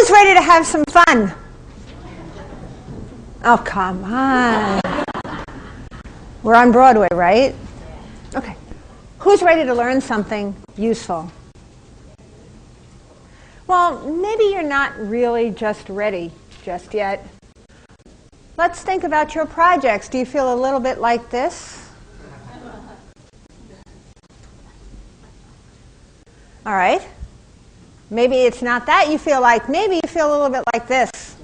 Who's ready to have some fun? Oh, come on. We're on Broadway, right? Okay. Who's ready to learn something useful? Well, maybe you're not really just ready just yet. Let's think about your projects. Do you feel a little bit like this? All right. Maybe it's not that you feel like. Maybe you feel a little bit like this.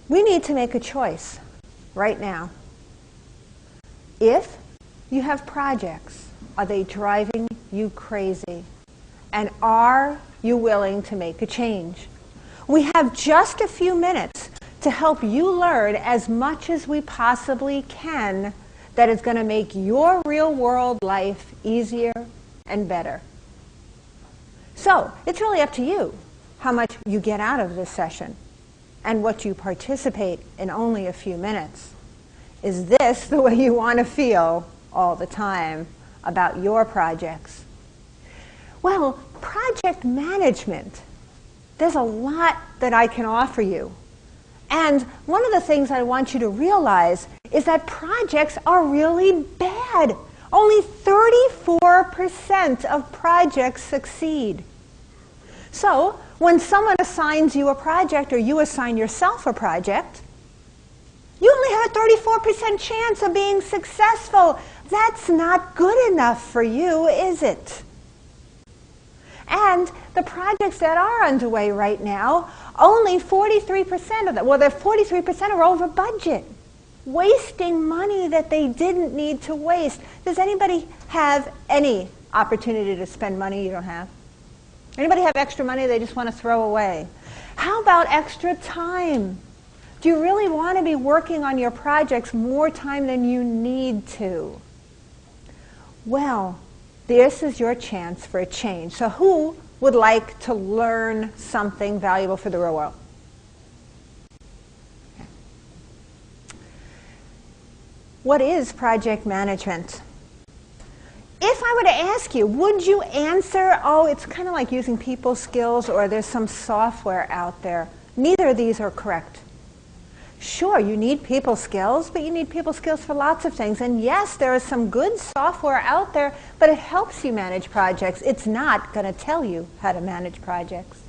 We need to make a choice right now. If you have projects, are they driving you crazy? And are you willing to make a change? We have just a few minutes to help you learn as much as we possibly can that is going to make your real-world life easier and better. So, it's really up to you how much you get out of this session and what you participate in only a few minutes. Is this the way you want to feel all the time about your projects? Well, project management, there's a lot that I can offer you. And one of the things I want you to realize is that projects are really bad. Only 34% of projects succeed. So, when someone assigns you a project or you assign yourself a project, you only have a 34% chance of being successful. That's not good enough for you, is it? And the projects that are underway right now, only 43% of them, well, 43% are over budget, wasting money that they didn't need to waste. Does anybody have any opportunity to spend money you don't have? Anybody have extra money they just want to throw away? How about extra time? Do you really want to be working on your projects more time than you need to? Well, this is your chance for a change. So who would like to learn something valuable for the real world? Okay. What is project management? If I were to ask you, would you answer, oh, it's kind of like using people skills or there's some software out there? Neither of these are correct. Sure, you need people skills, but you need people skills for lots of things. And yes, there is some good software out there, but it helps you manage projects. It's not going to tell you how to manage projects.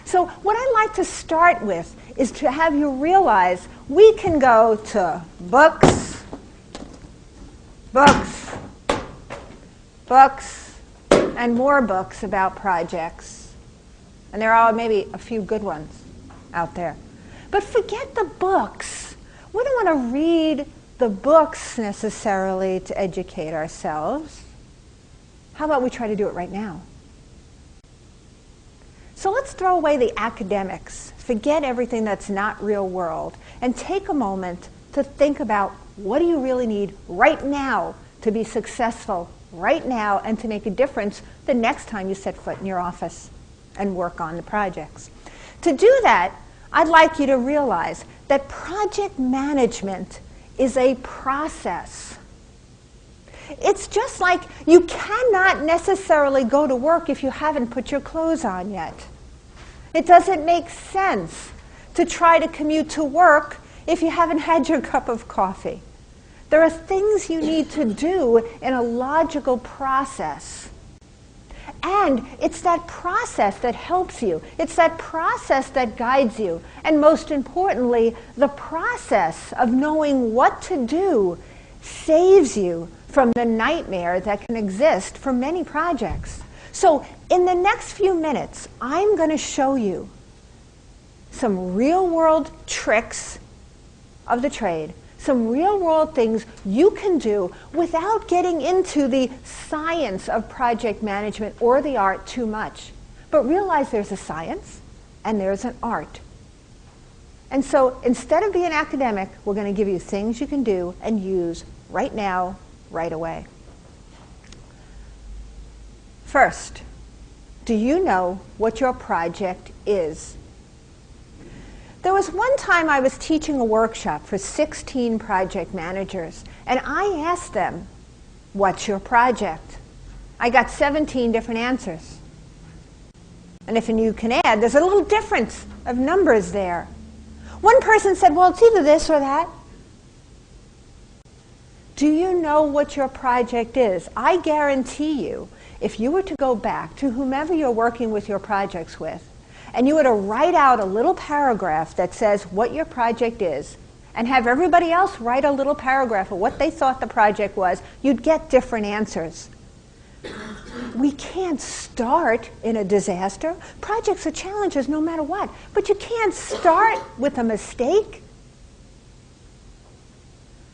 So what I'd like to start with is to have you realize we can go to books, and more books about projects. And there are maybe a few good ones out there. But forget the books. We don't want to read the books necessarily to educate ourselves. How about we try to do it right now? So let's throw away the academics. Forget everything that's not real world. And take a moment to think about what do you really need right now to be successful right now and to make a difference the next time you set foot in your office and work on the projects. To do that, I'd like you to realize that project management is a process. It's just like you cannot necessarily go to work if you haven't put your clothes on yet. It doesn't make sense to try to commute to work if you haven't had your cup of coffee. There are things you need to do in a logical process. And it's that process that helps you. It's that process that guides you. And most importantly, the process of knowing what to do saves you from the nightmare that can exist for many projects. So in the next few minutes, I'm going to show you some real-world tricks of the trade, some real-world things you can do without getting into the science of project management or the art too much. But realize there's a science and there's an art. And so instead of being academic, we're going to give you things you can do and use right now, right away. First, do you know what your project is? There was one time I was teaching a workshop for 16 project managers, and I asked them, what's your project? I got 17 different answers. And if you can add, there's a little difference of numbers there. One person said, well, it's either this or that. Do you know what your project is? I guarantee you, if you were to go back to whomever you're working with your projects with, and you were to write out a little paragraph that says what your project is, and have everybody else write a little paragraph of what they thought the project was, you'd get different answers. We can't start in a disaster. Projects are challenges no matter what, but you can't start with a mistake.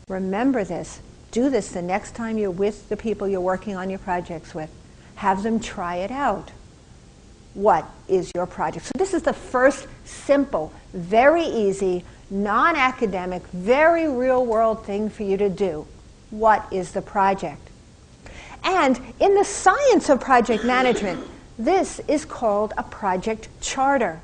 Remember this. Do this the next time you're with the people you're working on your projects with. Have them try it out. What is your project? So this is the first simple, very easy, non-academic, very real-world thing for you to do. What is the project? And in the science of project management, this is called a project charter.